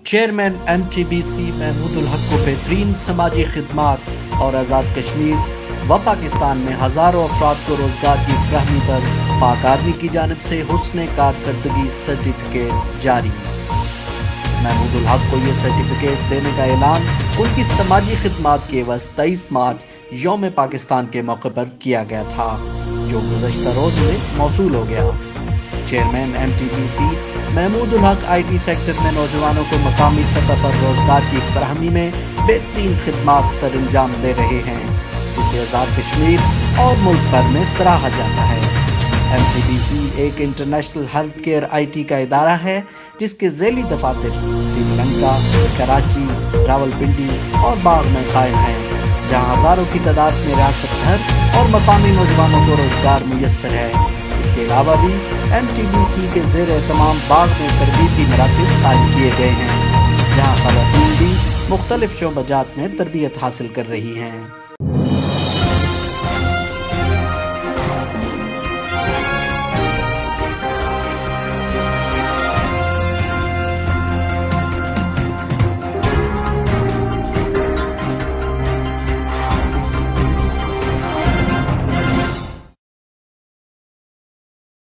Chairman MTBC Mahmood الحق کو بہترین سماجی خدمات اور آزاد کشمیر و پاکستان میں ہزاروں افراد کو روزگار کی فراہمی پر پاک آرمی کی جانب سے حسن کارکردگی سرٹیفکیٹ جاری۔ محمود الحق کو یہ سرٹیفکیٹ دینے کا اعلان ان کی سماجی خدمات کے عوض 23 مارچ یوم پاکستان کے موقع پر کیا گیا تھا، جو گزشتہ روز میں موصول ہو گیا۔ Chairman MTBC Mahmood ul Haq IT sector میں نوجوانوں کو مقامی سطح پر روزگار کی فراہمی میں بہترین خدمات سر انجام دے رہے ہیں، جسے آزاد کشمیر اور ملک بھر میں سراہا جاتا ہے۔ MTBC ایک انٹرنیشنل ہیلتھ کیئر IT کا ادارہ ہے جس کے ذیلی دفاتر سری لنکا، کراچی، راولپنڈی اور باغ میں قائم ہیں، جہاں ہزاروں کی تعداد میں ریاست بھر اور مقامی نوجوانوں کو روزگار میسر ہے۔ اس کے علاوہ بھی MTBC کے زیر اہتمام باغ میں تربیتی مراکز قائم کیے گئے ہیں، جہاں خواتین بھی مختلف شعبہ جات میں تربیت حاصل کر رہی ہیں۔